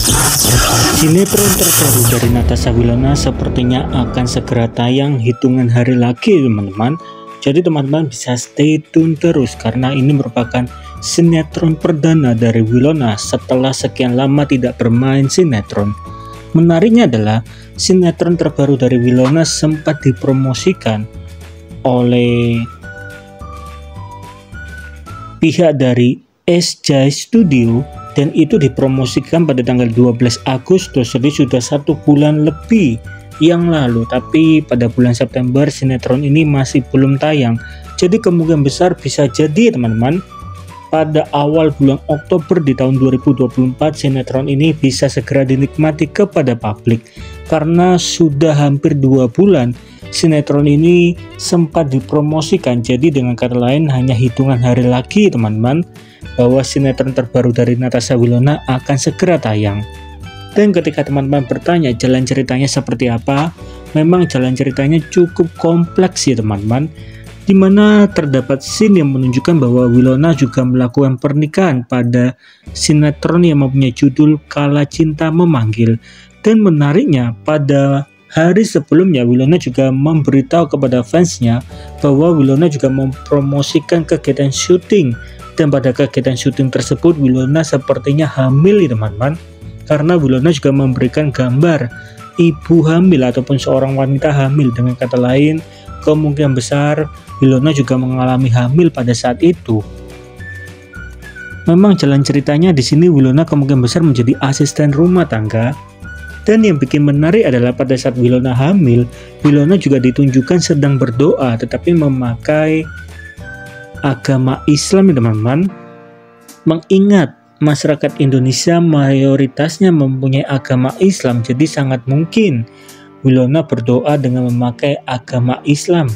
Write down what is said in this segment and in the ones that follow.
Sinetron terbaru dari Natasha Wilona sepertinya akan segera tayang hitungan hari lagi teman-teman. Jadi teman-teman bisa stay tune terus karena ini merupakan sinetron perdana dari Wilona setelah sekian lama tidak bermain sinetron. Menariknya adalah sinetron terbaru dari Wilona sempat dipromosikan oleh pihak dari SJ Studio dan itu dipromosikan pada tanggal 12 Agustus, jadi sudah 1 bulan lebih yang lalu. Tapi pada bulan September sinetron ini masih belum tayang, jadi kemungkinan besar bisa jadi teman-teman pada awal bulan Oktober di tahun 2024 sinetron ini bisa segera dinikmati kepada publik. Karena sudah hampir 2 bulan sinetron ini sempat dipromosikan, jadi dengan kata lain hanya hitungan hari lagi teman-teman bahwa sinetron terbaru dari Natasha Wilona akan segera tayang. Dan ketika teman-teman bertanya jalan ceritanya seperti apa, memang jalan ceritanya cukup kompleks ya teman-teman, dimana terdapat scene yang menunjukkan bahwa Wilona juga melakukan pernikahan pada sinetron yang mempunyai judul Kala Cinta Memanggil. Dan menariknya pada hari sebelumnya Wilona juga memberitahu kepada fansnya bahwa Wilona juga mempromosikan kegiatan syuting. Dan pada kegiatan syuting tersebut Wilona sepertinya hamil ya teman-teman, karena Wilona juga memberikan gambar ibu hamil ataupun seorang wanita hamil. Dengan kata lain kemungkinan besar Wilona juga mengalami hamil pada saat itu. Memang jalan ceritanya di sini Wilona kemungkinan besar menjadi asisten rumah tangga. Dan yang bikin menarik adalah pada saat Wilona hamil, Wilona juga ditunjukkan sedang berdoa tetapi memakai agama Islam ya teman-teman. Mengingat masyarakat Indonesia mayoritasnya mempunyai agama Islam, jadi sangat mungkin Wilona berdoa dengan memakai agama Islam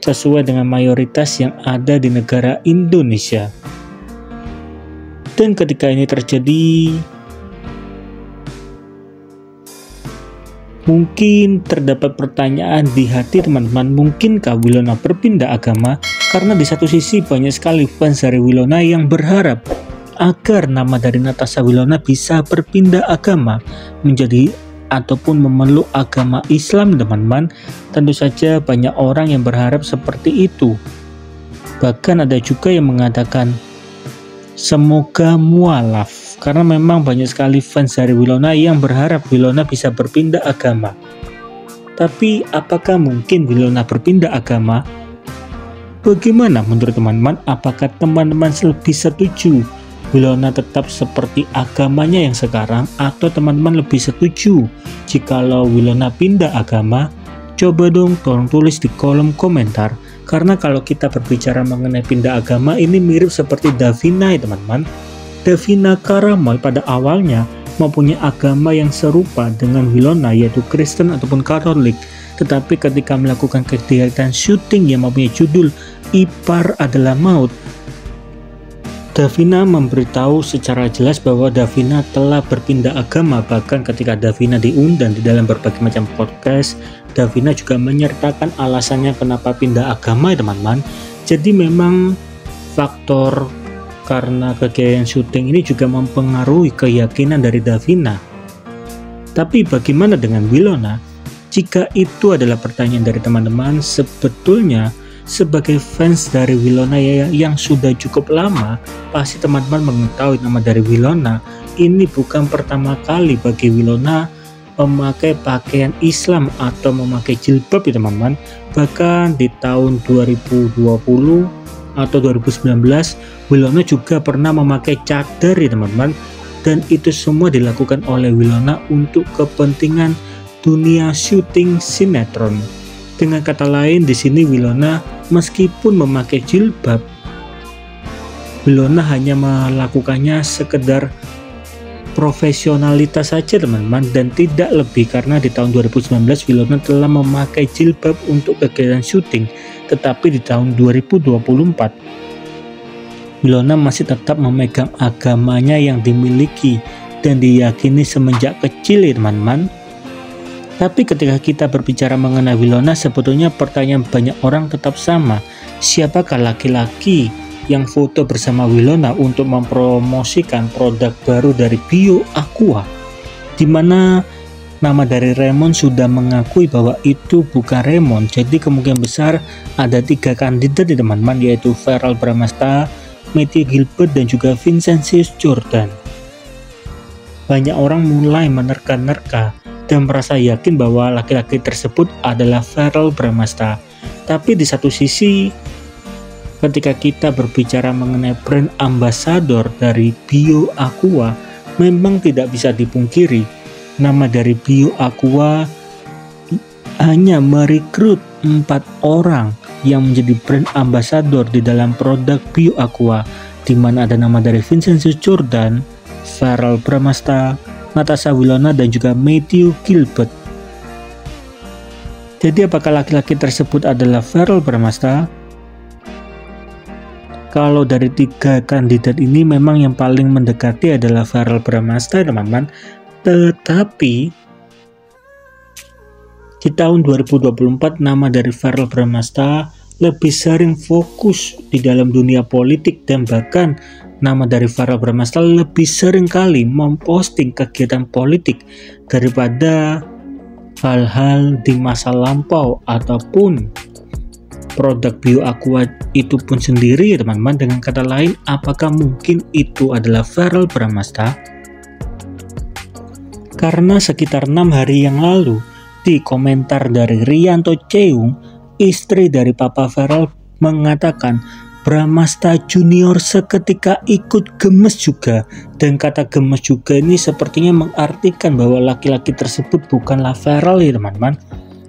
sesuai dengan mayoritas yang ada di negara Indonesia. Dan ketika ini terjadi, mungkin terdapat pertanyaan di hati teman-teman, mungkinkah Wilona berpindah agama? Karena di satu sisi banyak sekali fans dari Wilona yang berharap agar nama dari Natasha Wilona bisa berpindah agama menjadi ataupun memeluk agama Islam teman-teman. Tentu saja banyak orang yang berharap seperti itu. Bahkan ada juga yang mengatakan semoga mualaf, karena memang banyak sekali fans dari Wilona yang berharap Wilona bisa berpindah agama. Tapi apakah mungkin Wilona berpindah agama? Bagaimana menurut teman-teman? Apakah teman-teman lebih setuju Wilona tetap seperti agamanya yang sekarang, atau teman-teman lebih setuju jikalau Wilona pindah agama? Coba dong tolong tulis di kolom komentar. Karena kalau kita berbicara mengenai pindah agama, ini mirip seperti Davina ya teman-teman. Davina Karamoy pada awalnya mempunyai agama yang serupa dengan Wilona, yaitu Kristen ataupun Katolik. Tetapi ketika melakukan kegiatan syuting yang mempunyai judul Ipar Adalah Maut, Davina memberitahu secara jelas bahwa Davina telah berpindah agama. Bahkan ketika Davina diundang di dalam berbagai macam podcast, Davina juga menyertakan alasannya kenapa pindah agama ya teman-teman. Jadi memang faktor karena kegiatan syuting ini juga mempengaruhi keyakinan dari Davina. Tapi bagaimana dengan Wilona? Jika itu adalah pertanyaan dari teman-teman, sebetulnya sebagai fans dari Wilona yang sudah cukup lama, pasti teman-teman mengetahui nama dari Wilona. Ini bukan pertama kali bagi Wilona memakai pakaian Islam atau memakai jilbab ya teman-teman. Bahkan di tahun 2020 atau 2019 Wilona juga pernah memakai cadar ya teman-teman. Dan itu semua dilakukan oleh Wilona untuk kepentingan dunia syuting sinetron. Dengan kata lain, di sini Wilona meskipun memakai jilbab, Wilona hanya melakukannya sekedar profesionalitas saja teman-teman, dan tidak lebih. Karena di tahun 2019 Wilona telah memakai jilbab untuk kegiatan syuting, tetapi di tahun 2024 Wilona masih tetap memegang agamanya yang dimiliki dan diyakini semenjak kecil ya teman-teman. Tapi ketika kita berbicara mengenai Wilona, sebetulnya pertanyaan banyak orang tetap sama. Siapakah laki-laki yang foto bersama Winona untuk mempromosikan produk baru dari Bio Aqua, di mana nama dari Raymond sudah mengakui bahwa itu bukan Raymond. Jadi kemungkinan besar ada 3 kandidat di teman-teman, yaitu Verrell Bramasta, Matthew Gilbert, dan juga Vincenzius Jordan. Banyak orang mulai menerka-nerka dan merasa yakin bahwa laki-laki tersebut adalah Verrell Bramasta. Tapi di satu sisi, ketika kita berbicara mengenai brand ambassador dari Bio Aqua, memang tidak bisa dipungkiri, nama dari Bio Aqua hanya merekrut 4 orang yang menjadi brand ambassador di dalam produk Bio Aqua, di mana ada nama dari Vincenzius Jordan, Verrell Bramasta, Natasha Wilona, dan juga Matthew Gilbert. Jadi apakah laki-laki tersebut adalah Verrell Bramasta? Kalau dari 3 kandidat ini memang yang paling mendekati adalah Verrell Bramasta, teman-teman. Tetapi di tahun 2024 nama dari Verrell Bramasta lebih sering fokus di dalam dunia politik, dan bahkan nama dari Verrell Bramasta lebih sering kali memposting kegiatan politik daripada hal-hal di masa lampau ataupun produk Bio Aqua itu pun sendiri, teman-teman. Dengan kata lain, apakah mungkin itu adalah Verrell Bramasta? Karena sekitar 6 hari yang lalu, di komentar dari Rianto Cheung, istri dari Papa Verrell, mengatakan Bramasta Junior seketika ikut gemes juga. Dan kata gemes juga ini sepertinya mengartikan bahwa laki-laki tersebut bukanlah Verrell, ya teman-teman.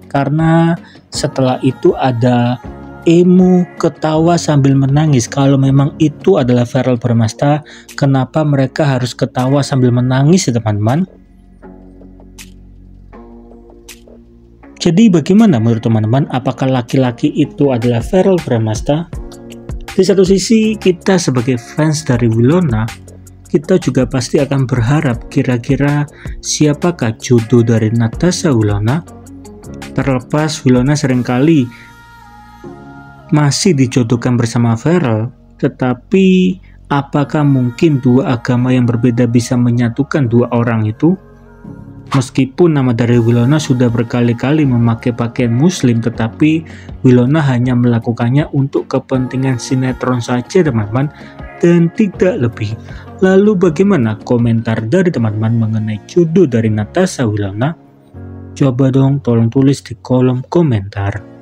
Karena setelah itu ada emo ketawa sambil menangis. Kalau memang itu adalah Verrell Bramasta, kenapa mereka harus ketawa sambil menangis, ya teman-teman? Jadi bagaimana menurut teman-teman, apakah laki-laki itu adalah Verrell Bramasta? Di satu sisi kita sebagai fans dari Winona, kita juga pasti akan berharap kira-kira siapakah jodoh dari Natasha Wilona. Terlepas Winona seringkali masih dijodohkan bersama Verrell, tetapi apakah mungkin 2 agama yang berbeda bisa menyatukan 2 orang itu? Meskipun nama dari Winona sudah berkali-kali memakai pakaian muslim, tetapi Winona hanya melakukannya untuk kepentingan sinetron saja, teman-teman, dan tidak lebih. Lalu bagaimana komentar dari teman-teman mengenai jodoh dari Natasha Wilona? Coba dong tolong tulis di kolom komentar.